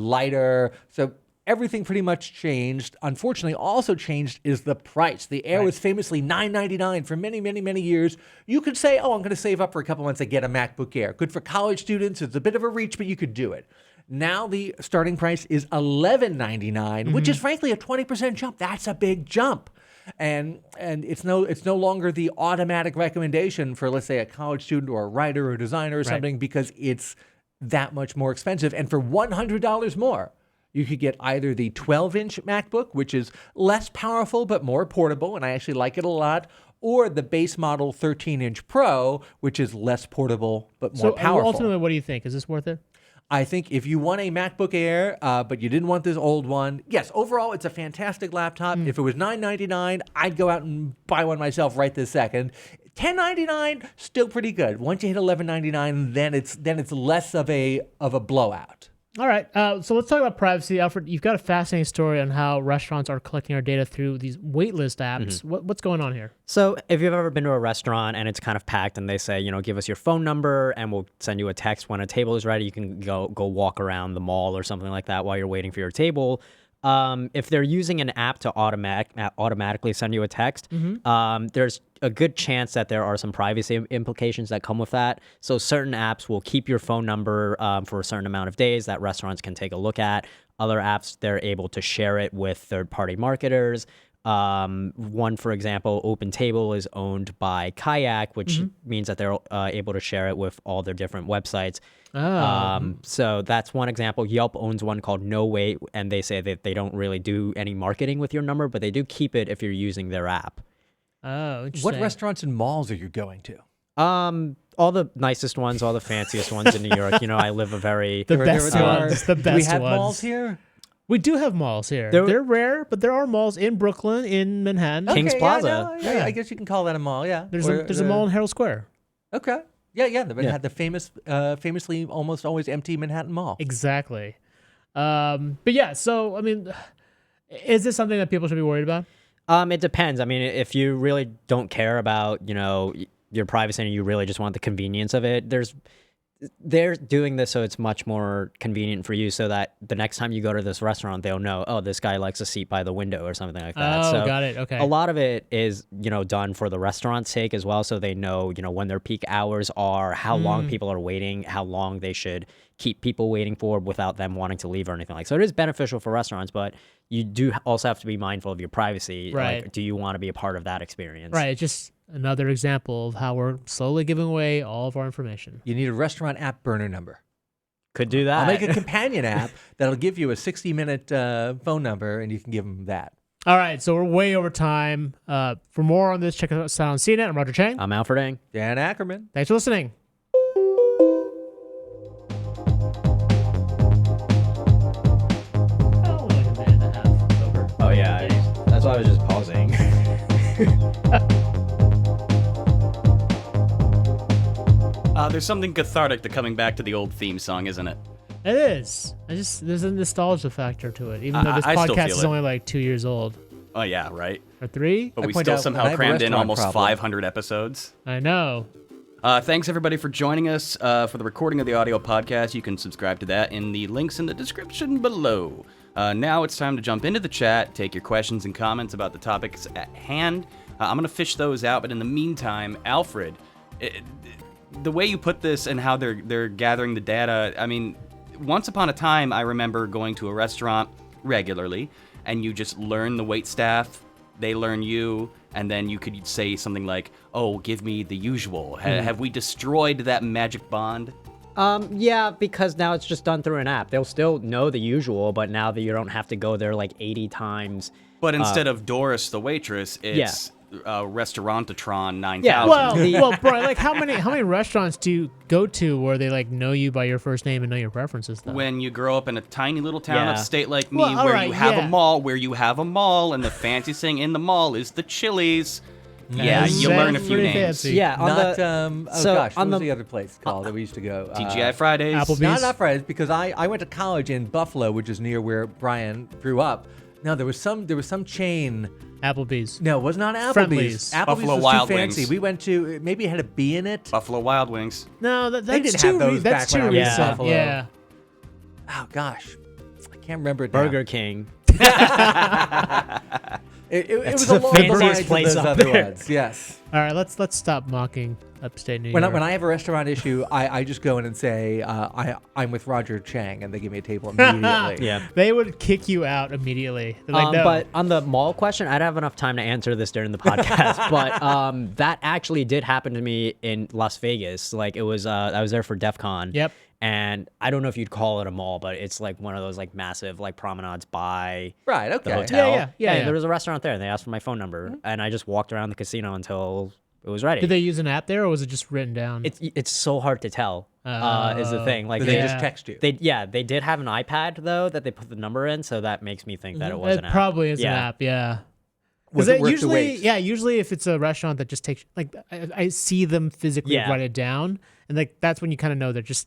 lighter. So everything pretty much changed. Unfortunately, also changed is the price. The Air was famously $999 for many, many, many years. You could say, oh, I'm going to save up for a couple months to get a MacBook Air. Good for college students. It's a bit of a reach, but you could do it. Now the starting price is $1199, which is frankly a 20% jump. That's a big jump. And it's no longer the automatic recommendation for, let's say, a college student or a writer or a designer or something, because it's that much more expensive. And for $100 more, you could get either the 12-inch MacBook, which is less powerful but more portable, and I actually like it a lot, or the base model 13-inch Pro, which is less portable but more powerful. Ultimately, what do you think? Is this worth it? I think if you want a MacBook Air, but you didn't want this old one, yes, overall, it's a fantastic laptop. If it was $999, I'd go out and buy one myself right this second. $1099, still pretty good. Once you hit $1199, then it's less of a blowout. All right, so let's talk about privacy. Alfred, you've got a fascinating story on how restaurants are collecting our data through these waitlist apps. What's going on here? So if you've ever been to a restaurant and it's kind of packed and they say, give us your phone number and we'll send you a text when a table is ready, you can go walk around the mall or something like that while you're waiting for your table. If they're using an app to automatically send you a text, there's a good chance that there are some privacy implications that come with that. So certain apps will keep your phone number for a certain amount of days that restaurants can take a look at. Other apps, they're able to share it with third-party marketers. One, for example, OpenTable is owned by Kayak, which means that they're able to share it with all their different websites. So that's one example. Yelp owns one called No Wait, and they say that they don't really do any marketing with your number, but they do keep it if you're using their app. Oh, interesting. What restaurants and malls are you going to? All the nicest ones, all the fanciest ones in New York. I live a very... The best ones. The best Do we have ones. malls here? We do have malls here. They're rare, but there are malls in Brooklyn, in Manhattan. King's Plaza. Yeah, I guess you can call that a mall, yeah. There's a mall in Herald Square. Okay. Yeah. They had the famously almost always empty Manhattan Mall. Exactly. But yeah, so, I mean, is this something that people should be worried about? It depends. I mean, if you really don't care about, your privacy and you really just want the convenience of it, they're doing this so it's much more convenient for you so that the next time you go to this restaurant, they'll know, oh, this guy likes a seat by the window or something like that. Oh, so got it. Okay. A lot of it is, done for the restaurant's sake as well. So they know, when their peak hours are, how long people are waiting, how long they should keep people waiting for without them wanting to leave or anything like that. So it is beneficial for restaurants, but you do also have to be mindful of your privacy. Right. Like, do you want to be a part of that experience? Right. It's just another example of how we're slowly giving away all of our information. You need a restaurant app burner number. Could do that. I'll make a companion app that'll give you a 60-minute phone number, and you can give them that. All right, so we're way over time. For more on this, check us out on CNET. I'm Roger Chang. I'm Alfred Ng. Dan Ackerman. Thanks for listening. Oh, yeah. That's why I was just pausing. There's something cathartic to coming back to the old theme song, isn't it? It is. There's a nostalgia factor to it, even though this I still podcast feel is it. only like 2 years old. Oh, yeah, right? Or 3? But we point still out, when I somehow have a crammed in restaurant almost problem- 500 episodes. I know. Thanks, everybody, for joining us for the recording of the audio podcast. You can subscribe to that in the links in the description below. Now it's time to jump into the chat, take your questions and comments about the topics at hand. I'm going to fish those out, but in the meantime, Alfred, the way you put this and how they're gathering the data, I mean, once upon a time, I remember going to a restaurant regularly, and you just learn the wait staff, they learn you, and then you could say something like, oh, give me the usual. Have we destroyed that magic bond? Yeah, because now it's just done through an app. They'll still know the usual, but now that you don't have to go there like 80 times. But instead of Doris the waitress, it's Restaurantatron 9000. Yeah, Well, Brian, like how many restaurants do you go to where they like know you by your first name and know your preferences? Though? When you grow up in a tiny little town Yeah. upstate like me, Well, all where right, you have yeah. a mall, and the fanciest thing in the mall is the Chili's. Yeah, That's you learn a few pretty names. fancy. Yeah, What on was the- the other place called that we used to go? TGI Fridays. Applebee's. Not Fridays, because I went to college in Buffalo, which is near where Brian grew up. No, there was some chain. Applebee's. No, it was not Applebee's. Friendly's. Applebee's Buffalo was Wild too fancy. Wings. We went to, maybe it had a B in it. Buffalo Wild Wings. No, that's They didn't too have those that's back when too I was in recent. Buffalo. Yeah. Oh gosh, can't remember it now. Burger King. It That's was the along the fanciest lines of place those up other there. ones. Yes. All right, let's stop mocking upstate New When York. I have a restaurant issue, I just go in and say I'm with Roger Chang, and they give me a table immediately. Yeah. They would kick you out immediately. They're like, no. But on the mall question, I don't have enough time to answer this during the podcast. But that actually did happen to me in Las Vegas. Like it was, I was there for DEF CON. Yep. And I don't know if you'd call it a mall, but it's like one of those like massive like promenades by Right. Okay. the hotel. Yeah. And there was a restaurant there, and they asked for my phone number, and I just walked around the casino until it was ready. Did they use an app there, or was it just written down? It's so hard to tell. Is the thing. Like Did they just text you? They did have an iPad though that they put the number in, so that makes me think that it was it an app. probably is an Yeah. app. Yeah. Was Because it worth the usually, wait? usually if it's a restaurant that just takes, like, I see them physically Yeah. write it down, and like that's when you kind of know they're just,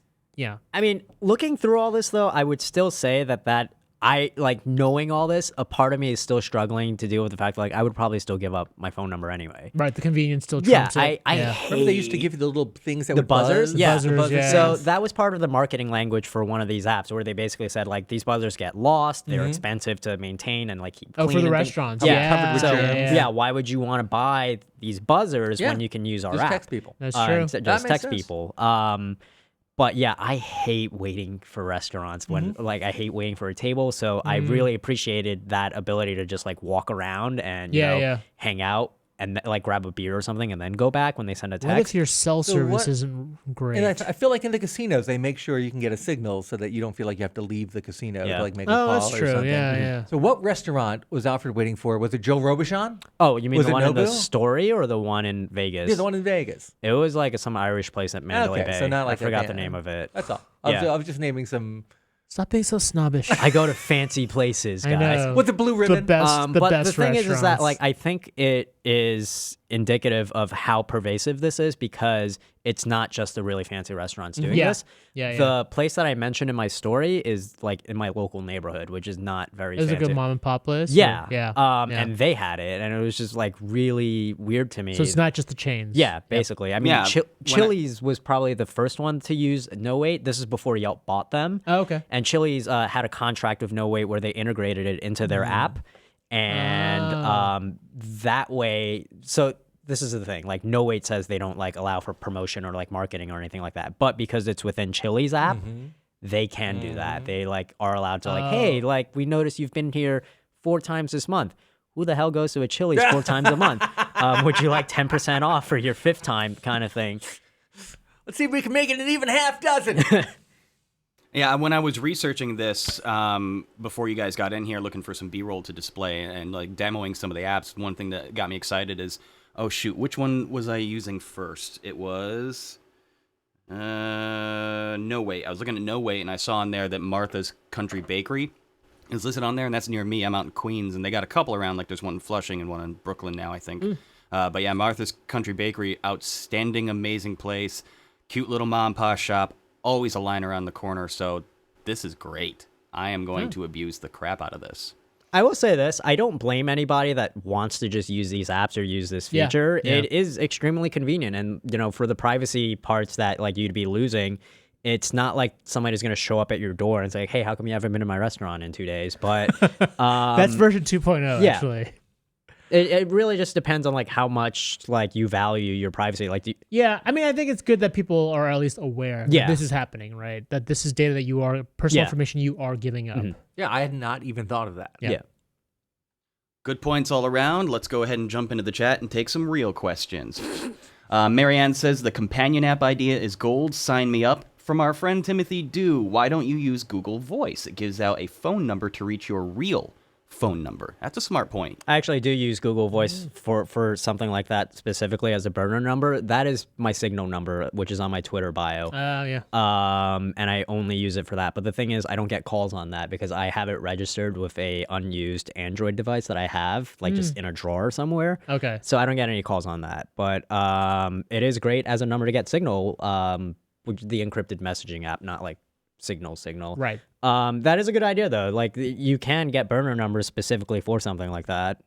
I mean, looking through all this though, I would still say that I like knowing all this. A part of me is still struggling to deal with the fact that like I would probably still give up my phone number anyway. right. The convenience still Yeah, trumps it. I yeah. hate Remember they used to give you the little things that the would buzzers. buzz? Yeah, buzzers, the buzzers. yeah. So that was part of the marketing language for one of these apps, where they basically said like these buzzers get lost, they're expensive to maintain and like keep Oh, clean for the and things. restaurants. Yeah, covered with so germs. yeah, why would you want to buy these buzzers Yeah. when you can use our Just app? text people. That's true. Instead, That just makes text sense. people. But yeah, I hate waiting for restaurants when like I hate waiting for a table. So I really appreciated that ability to just like walk around and you Yeah, know, yeah. hang out and like grab a beer or something and then go back when they send a What if text. your cell So service what- isn't great? And I feel like in the casinos, they make sure you can get a signal so that you don't feel like you have to leave the casino Yeah. to like make a Oh, call that's or true. something. Yeah, yeah. So what restaurant was Alfred waiting for? Was it Joe Robuchon? Oh, you mean Was the it one in the Nobu? story or the one in Vegas? Yeah, the one in Vegas. It was like some Irish place at Mandalay Okay, Bay. so not like I forgot a- the name of it. That's all. Yeah. I was just naming some. Stop being so snobbish. I go to fancy places, I guys. know. What's the blue ribbon? The best, the but best the thing is that restaurants. like I think it is indicative of how pervasive this is, because it's not just the really fancy restaurants doing Yeah. this. Yeah, The place that I mentioned in my story is like in my local neighborhood, which is not very It was a fancy. good mom and pop place. or- Yeah. Yeah. And they had it, and it was just like really weird to me. So it's not just the chains. Yeah, basically. I mean, Yeah, Chili's was probably the first one to use No Wait. This is before Yelp bought them. Oh, okay. And Chili's had a contract with No Wait where they integrated it into their app. And that way, so this is the thing, like No Wait says they don't like allow for promotion or like marketing or anything like that. But because it's within Chili's app, they can do that. They like are allowed to like, hey, like we noticed you've been here 4 times this month. Who the hell goes to a Chili's 4 times a month? Would you like 10% off for your 5th time kind of thing? Let's see if we can make it an even half dozen. Yeah, when I was researching this before you guys got in here, looking for some B-roll to display and like demoing some of the apps, one thing that got me excited is, oh shoot, which one was I using first? It was No Wait. I was looking at No Wait, and I saw on there that Martha's Country Bakery is listed on there, and that's near me. I'm out in Queens, and they got a couple around. Like there's one in Flushing and one in Brooklyn now, I think. But yeah, Martha's Country Bakery, outstanding, amazing place, cute little mom and pop shop. Always a line around the corner, so this is great. I am going to abuse the crap out of this. I will say this. I don't blame anybody that wants to just use these apps or use this Yeah, feature. yeah. It is extremely convenient. And, you know, for the privacy parts that like you'd be losing, it's not like somebody's going to show up at your door and say, hey, how come you haven't been to my restaurant in 2 days? But That's version 2.0, yeah. actually. it really just depends on like how much like you value your privacy. Like, Yeah, I mean, I think it's good that people are at least aware Yeah. that this is happening, right? That this is data that you are, personal Yeah. information you are giving up. Yeah, I had not even thought of that. yeah. Good points all around. Let's go ahead and jump into the chat and take some real questions. Marianne says, the companion app idea is gold. Sign me up. From our friend Timothy Dew, why don't you use Google Voice? It gives out a phone number to reach your real phone number. That's a smart point. I actually do use Google Voice for something like that specifically as a burner number. That is my Signal number, which is on my Twitter bio. Yeah. And I only use it for that. But the thing is, I don't get calls on that because I have it registered with a unused Android device that I have, like just in a drawer somewhere. Okay. So I don't get any calls on that. But it is great as a number to get Signal, which is the encrypted messaging app, not like Signal. Right. That is a good idea, though. Like, you can get burner numbers specifically for something like that.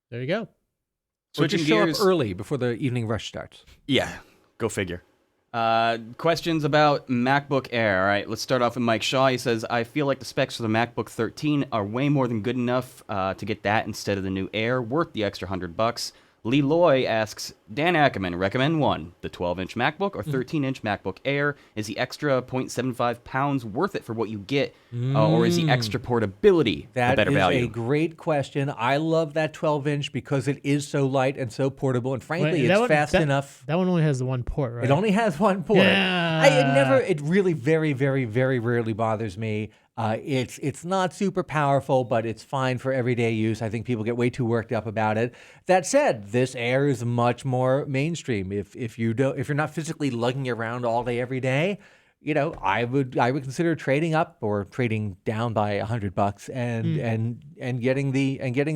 There you go. So Switching just show gears. up early before the evening rush starts. Yeah, go figure. Questions about MacBook Air. All right, let's start off with Mike Shaw. He says, I feel like the specs for the MacBook 13 are way more than good enough to get that instead of the new Air, worth the extra $100. Lee Loy asks, Dan Ackerman, recommend one, the 12-inch MacBook or 13-inch MacBook Air? Is the extra 0.75 pounds worth it for what you get, or is the extra portability the better value? That is a great question. I love that 12-inch because it is so light and so portable, and frankly, Wait, it's fast enough. That one only has the one port, right? It only has one port. Yeah. It really very, very, very rarely bothers me. It's not super powerful, but it's fine for everyday use. I think people get way too worked up about it. That said, this Air is much more mainstream. If you're not physically lugging around all day every day, I would consider trading up or trading down by $100 and getting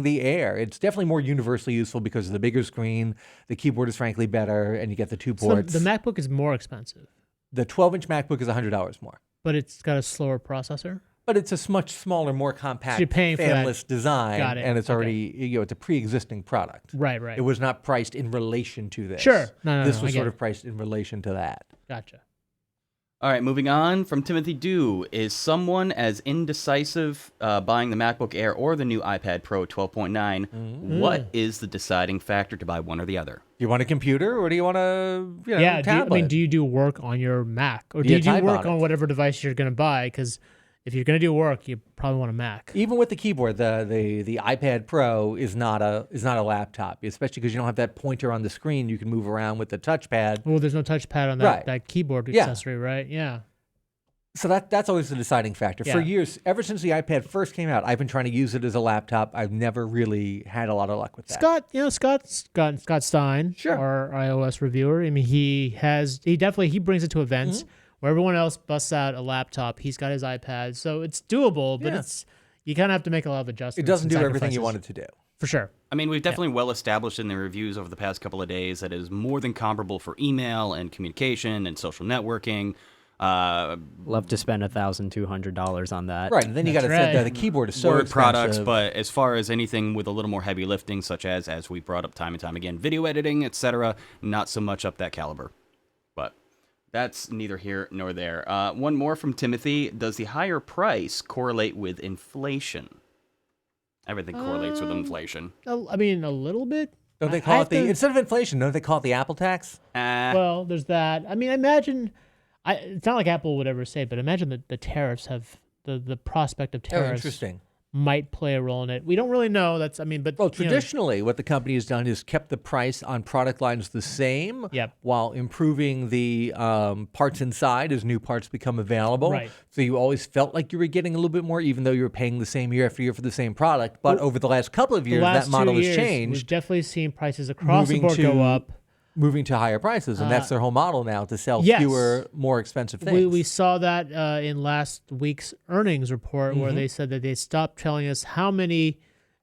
the Air. It's definitely more universally useful because of the bigger screen. The keyboard is frankly better, and you get the two ports. So the MacBook is more expensive. The 12-inch MacBook is $100 more. But it's got a slower processor? But it's a much smaller, more compact, So you're paying for that. fanless design, Got it. and it's already, it's a pre-existing product. Right. It was not priced in relation to this. Sure. No, this I was get sort it. of priced in relation to that. Gotcha. All right, moving on from Timothy Dew. Is someone as indecisive buying the MacBook Air or the new iPad Pro 12.9? What is the deciding factor to buy one or the other? Do you want a computer or do you want a tablet? Do you do work on your Mac? Or do Yeah, you do type work on it. on whatever device you're going to buy? Because if you're going to do work, you probably want a Mac. Even with the keyboard, the iPad Pro is not a laptop, especially because you don't have that pointer on the screen. You can move around with the touchpad. Well, there's no touchpad on that keyboard accessory, right? Yeah. So that's always the deciding factor. For Yeah. years, ever since the iPad first came out, I've been trying to use it as a laptop. I've never really had a lot of luck with that. Scott Stein, Sure. our iOS reviewer. I mean, he brings it to events where everyone else busts out a laptop. He's got his iPad, so it's doable, but you kind of have to make a lot of adjustments. It doesn't and do everything you sacrifices. want it to do. For sure. I mean, we've definitely well established in the reviews over the past couple of days that it is more than comparable for email and communication and social networking. Love to spend $1,200 on that. Right, and then you got to That's think right. that the keyboard is so Word expensive. products, but as far as anything with a little more heavy lifting, such as we brought up time and time again, video editing, etc., not so much up that caliber. But that's neither here nor there. One more from Timothy. Does the higher price correlate with inflation? Everything correlates with inflation. I mean, a little bit. Don't they I call have it to- instead of inflation? Don't they call it the Apple tax? Well, there's that. I mean, it's not like Apple would ever say, but imagine that the tariffs have the prospect of Oh, tariffs interesting. might play a role in it. We don't really know. But Well, you know, traditionally, what the company has done is kept the price on product lines the same, Yep. while improving the parts inside as new parts become available. Right. So you always felt like you were getting a little bit more, even though you were paying the same year after year for the same product. But over the last couple of the years, last that model 2 has years, We've changed, definitely seen prices across the moving board go to- up. moving to higher prices, and that's their whole model now, to sell Yes. fewer, more expensive things. We saw that in last week's earnings report where they said that they stopped telling us how many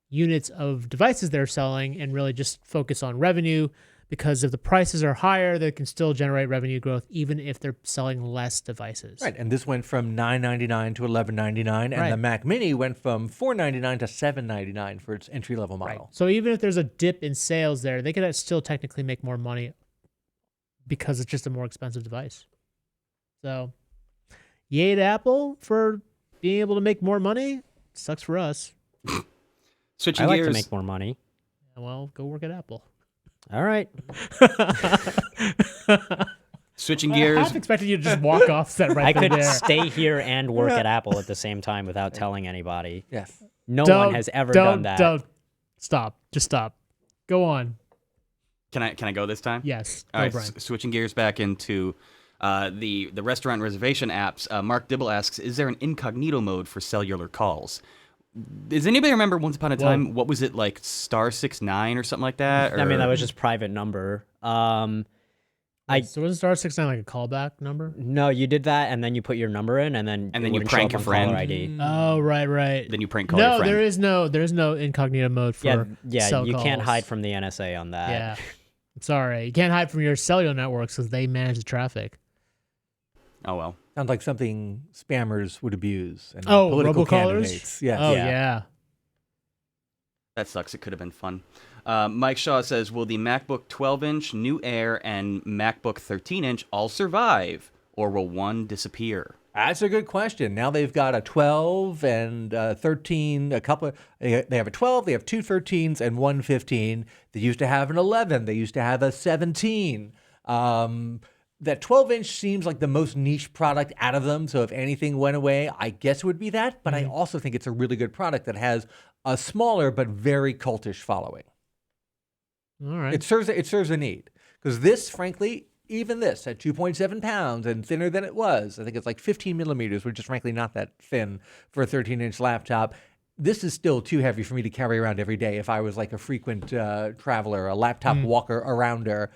units of devices they're selling and really just focus on revenue, because if the prices are higher, they can still generate revenue growth even if they're selling less devices. Right, and this went from $9.99 to $11.99, and Right. the Mac Mini went from $4.99 to $7.99 for its entry-level model. So even if there's a dip in sales there, they could still technically make more money because it's just a more expensive device. So yay to Apple for being able to make more money. Sucks for us. Switching I like gears. to make more money. Well, go work at Apple. All right. Switching I gears. half expected you to just walk off set right I then could and there. stay here and work at Apple at the same time without telling anybody. Yes. No one has ever done that. Don't stop. Just stop. Go on. Can I go this time? Yes. All Go, right, Brian. switching gears back into the restaurant reservation apps. Mark Dibble asks, is there an incognito mode for cellular calls? Does anybody remember once upon a time, what was it, like *69 or something like that? I mean, Or- that was just private number. So was star 69 like a callback number? No, you did that, and then you put your number in, and then And it then you wouldn't show prank up your on caller friend. ID. Oh, right. Then you prank call your No, friend. there is no incognito mode for Yeah, cell you can't calls. hide from the NSA on that. Yeah. I'm sorry. You can't hide from your cellular networks because they manage the traffic. Oh, well. Sounds like something spammers would abuse. And Oh, political robocallers? candidates. Yes. Oh, Yeah. yeah. That sucks. It could have been fun. Mike Shaw says, will the MacBook 12-inch, new Air, and MacBook 13-inch all survive, or will one disappear? That's a good question. Now they've got a 12 and 13, they have a 12, they have two 13s and one 15. They used to have an 11. They used to have a 17. That 12-inch seems like the most niche product out of them. So if anything went away, I guess it would be that. But I also think it's a really good product that has a smaller but very cultish following. All right. It serves a need. Because this, frankly, even this at 2.7 pounds and thinner than it was, I think it's like 15 millimeters, which is frankly not that thin for a 13-inch laptop. This is still too heavy for me to carry around every day. If I was like a frequent traveler, a laptop walker arounder,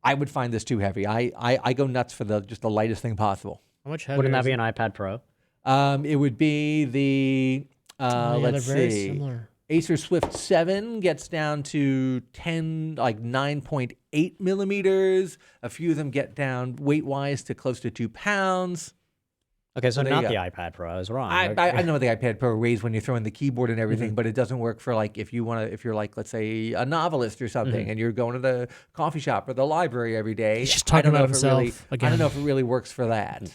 I would find this too heavy. I go nuts for just the lightest thing possible. How much heavier Wouldn't that is be it? an iPad Pro? It would be the Yeah, let's they're very see. similar. Acer Swift 7 gets down to 9.8 millimeters. A few of them get down weight-wise to close to 2 pounds. Okay, so there you not the go. iPad Pro. I was wrong. I know the iPad Pro weighs when you throw in the keyboard and everything, but it doesn't work for like if you're like, let's say, a novelist or something, and you're going to the coffee shop or the library every day. He's just I talking don't know about if it really, himself I don't again. know if it really works for that.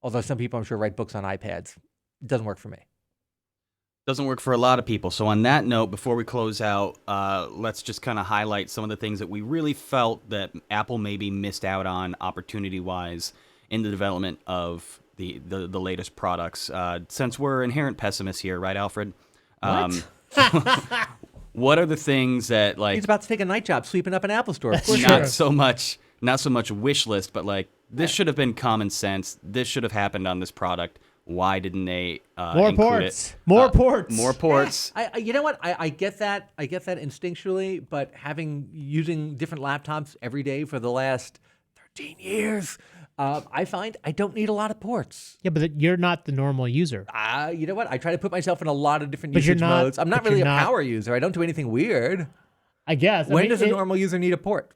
Although some people, I'm sure, write books on iPads. It doesn't work for me. Doesn't work for a lot of people. So on that note, before we close out, let's just kind of highlight some of the things that we really felt that Apple maybe missed out on opportunity-wise in the development of the latest products. Since we're inherent pessimists here, right, Alfred? What are the things that He's about to take a night job sweeping up an Apple store. Of course. not so much wish list, but like this should have been common sense. This should have happened on this product. Why didn't they More include ports. it? More ports. More ports. You know what? I get that. I get that instinctually, but using different laptops every day for the last 13 years, I find I don't need a lot of ports. Yeah, but you're not the normal user. You know what? I try to put myself in a lot of different But you're usage not- modes. I'm not but really a you're not- power user. I don't do anything weird. I guess. When does a normal user need a port?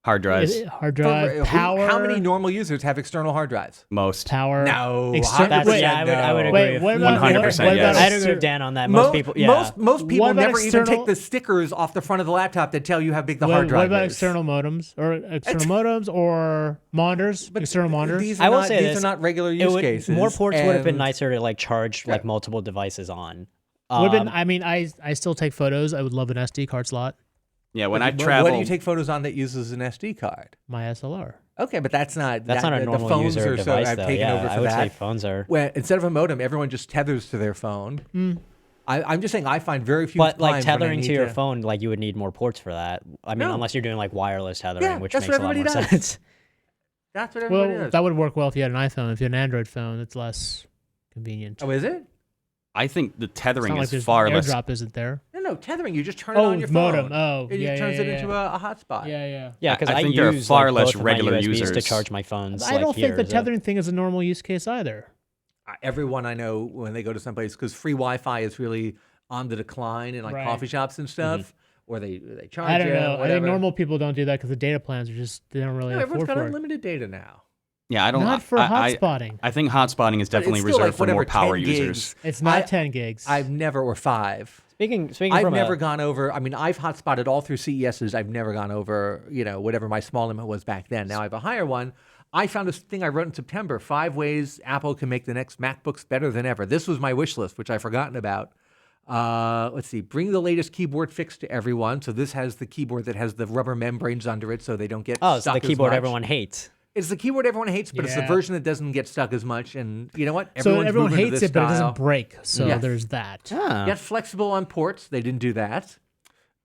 Hard drives. Hard drive, power. How many normal users have external hard drives? Most. power? No, External. 100%. Wait, I would agree wait, with what about 100%, what yes. about I agree with Dan on that. Most people, yeah. Most people What about never even external- take the stickers off the front of the laptop that tell you how big the What, hard drive what about is. external modems or monitors? External monitors. These I are will not, say these this. are not regular It use would- cases. More ports would have been and- nicer to like charge like multiple devices on. Would've been, I mean, I still take photos. I would love an SD card slot. Yeah, when I What travel. do you take photos on that uses an SD card? My SLR. Okay, but that's not That's not a the normal phones user are device, I've though. taken Yeah, over for I would say that. phones are. Well, instead of a modem, everyone just tethers to their phone. I'm just saying I find very few But times like when I tethering need to your phone, like you would need more ports for that. I mean, No. unless you're doing like wireless tethering, Yeah, which that's makes a what lot more everybody does. sense. That's what everybody Well, does. that would work well if you had an iPhone. If you had an Android phone, it's less convenient. Oh, is it? I think the It's tethering not like is there's far less. AirDrop isn't there. No, tethering. You just turn it Oh, on your modem. phone. Oh, and yeah, it turns yeah, it yeah. into a hotspot. Yeah. Yeah, because I I think there are use far like, less both of my regular USBs to users. charge my phones. I like, don't think here, the so- tethering thing is a normal use case either. Everyone I know when they go to someplace, because free Wi-Fi is really on the decline in like Right. coffee shops and stuff, or they charge I don't you. know. I Whatever. think normal people don't do that because the data plans are just they don't really No, everyone's afford got for it. unlimited data now. Yeah, I don't. Not for I hotspotting. I think hotspotting is But definitely it's still reserved like for more whatever, power 10 users. gigs. It's not 10 gigs. I've never, or 5. Speaking I've from never a, gone over. I mean, I've hotspotted all through CESs. I've never gone over, whatever my small limit was back then. Now I have a higher one. I found this thing I wrote in September: 5 ways Apple can make the next MacBooks better than ever. This was my wish list, which I've forgotten about. Let's see. Bring the latest keyboard fix to everyone. So this has the keyboard that has the rubber membranes under it, so they don't get oh, so stuck the keyboard as much. everyone hates. It's the keyboard everyone hates, but it's the Yeah. version that doesn't get stuck as much. And you know what? so Everyone's everyone moving to hates this it, but it style. doesn't break. So Yeah. there's that. Ah. Get flexible on ports. They didn't do that.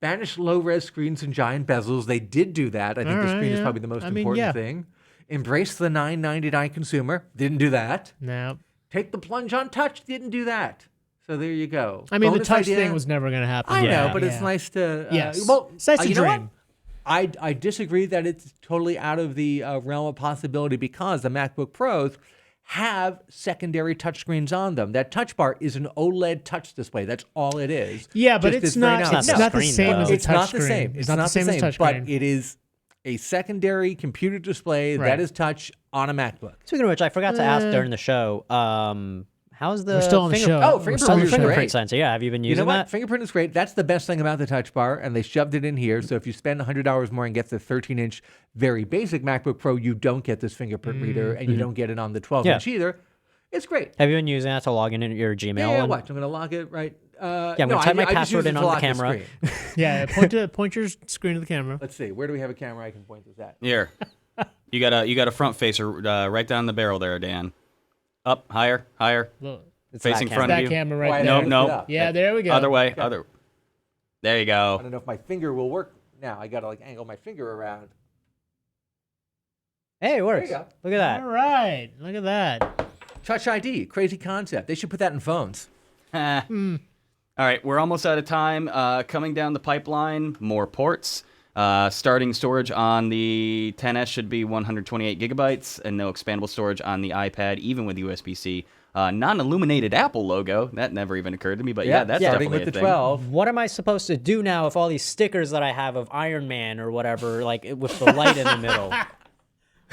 Banish low-res screens and giant bezels. They did do that. I think the Alright, screen is yeah. probably the most I mean, important yeah. thing. Embrace the $9.99 consumer. Didn't do that. No. Take the plunge on touch. Didn't do that. So there you go. I mean, Bonus the touch idea. thing was never going to happen. I know, Yeah. but it's Yeah. nice to. Yes. Well, It's nice to you know what? dream. I disagree that it's totally out of the realm of possibility because the MacBook Pros have secondary touchscreens on them. That touch bar is an OLED touch display. That's all it is. Yeah, but Just it's very not. nice. It's No. not the Screen, same though. as a It's touch not the screen. same. It's not the same as a touch but screen. it is a secondary computer display Right. that is touch on a MacBook. Speaking of which, I forgot to ask during the show. How's the We're still on the show. Oh, We're fingerprint still on the is show. great. fingerprint sensor? Yeah, have you been You using know what? that? Fingerprint is great. That's the best thing about the Touch Bar, and they shoved it in here. So if you spend $100 more and get the 13-inch very basic MacBook Pro, you don't get this fingerprint reader, and you don't get it on the 12-inch either. It's great. Have you been using that to log in your Gmail? Yeah, and- watch. I'm going to log it right. I'm gonna type my password in on the camera. Yeah, point your screen to the camera. Let's see. Where do we have a camera I can point this at? Here. You got a front facer right down the barrel there, Dan. Up, higher. Look, It's Facing that front camera. of that you. camera right Why, there. no, Nope, lift nope. it up. Yeah, there we go. Other way. Other. There you I go. don't know if my finger will work now. I got to like angle my finger around. Hey, it works. There you go. Look at that. All right, look at that. Touch ID, crazy concept. They should put that in phones. All right, we're almost out of time. Coming down the pipeline, more ports. Starting storage on the 10S should be 128 gigabytes, and no expandable storage on the iPad, even with USB-C. Non-illuminated Apple logo. That never even occurred to me, but yeah, that's starting definitely with a the thing. 12. What am I supposed to do now if all these stickers that I have of Iron Man or whatever, like with the light in the middle?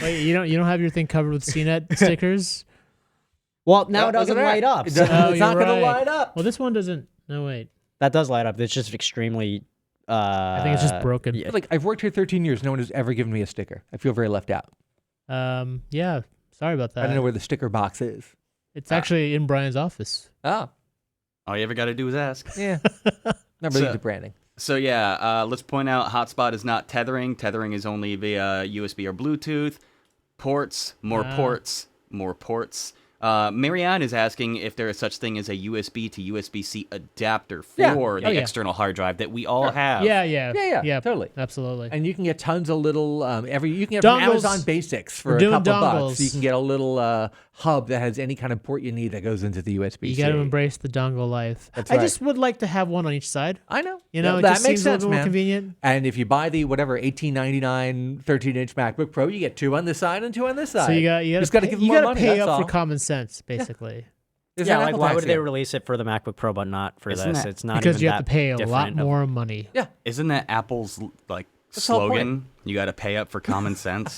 Wait, you don't have your thing covered with CNET stickers? Well, now Oh, it doesn't look at that. light up. It so- doesn't- it's you're not going to right. light up. Well, this one doesn't. No, wait. That does light up. It's just extremely. I think it's just broken. yeah. Like, I've worked here 13 years. No one has ever given me a sticker. I feel very left out. Yeah. Sorry about that. I don't know where the sticker box is. It's actually in Brian's office. Oh, All you ever got to do is ask. yeah. Not really So- the branding. So yeah, let's point out hotspot is not tethering. Tethering is only via USB or Bluetooth. Ports, more ports, more ports. Marianne is asking if there is such thing as a USB to USB-C adapter for the yeah. external hard drive that we all have. Yeah, totally. Absolutely. And you can get tons of little you can get from Dongles. Amazon Basics for We're a doing couple dongles. bucks. You can get a little hub that has any kind of port you need that goes into the USB-C. You got to embrace the dongle life. That's I right. just would like to have one on each side. I know. You know, Yeah, it that just makes seems a sense, little more man. convenient. And if you buy the whatever $18.99 13-inch MacBook Pro, you get 2 on this side and 2 on this side. So you got just got to pay, give them you more gotta money. pay that's up all. for common sense, basically. There's Yeah, an like Apple why tax would they here. release it for the MacBook Pro but not for Isn't this? that- It's not Because even you have to that pay a lot different of- more money. Yeah. Isn't that Apple's like the whole point. slogan? You got to pay up for common sense.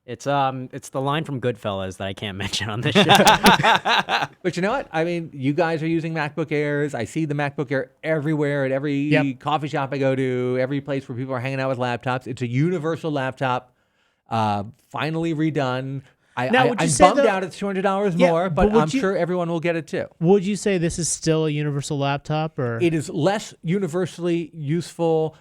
It's the line from Goodfellas that I can't mention on this show. But you know what? I mean, you guys are using MacBook Airs. I see the MacBook Air everywhere at every Yep. coffee shop I go to, every place where people are hanging out with laptops. It's a universal laptop, finally redone. Now, would you I'm say bummed the- out it's $200 Yeah, more, but but would I'm you- sure everyone will get it too. Would you say this is still a universal laptop, or It is less universally useful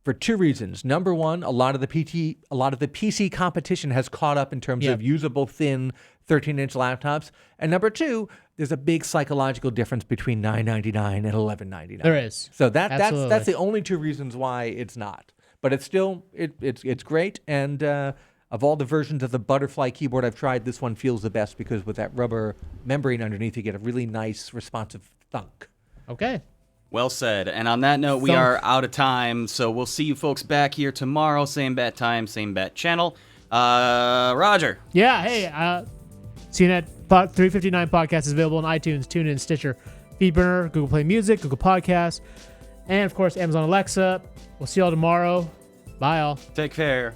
for 2 reasons. Number one, a lot of the PC competition has caught up in terms Yeah. of usable thin 13-inch laptops. And number 2, there's a big psychological difference between $9.99 and $11.99. there is? So that's Absolutely. the only 2 reasons why it's not. But it's still it's great. And of all the versions of the butterfly keyboard I've tried, this one feels the best because with that rubber membrane underneath, you get a really nice responsive thunk. Okay. Well said. And on that note, we Thump. are out of time. So we'll see you folks back here tomorrow. Same bat time, same bat channel. Roger. Yeah. Hey, CNET 359 podcast is available on iTunes, TuneIn, Stitcher, FeedBurner, Google Play Music, Google Podcasts, and of course Amazon Alexa. We'll see y'all tomorrow. Bye, all. Take care.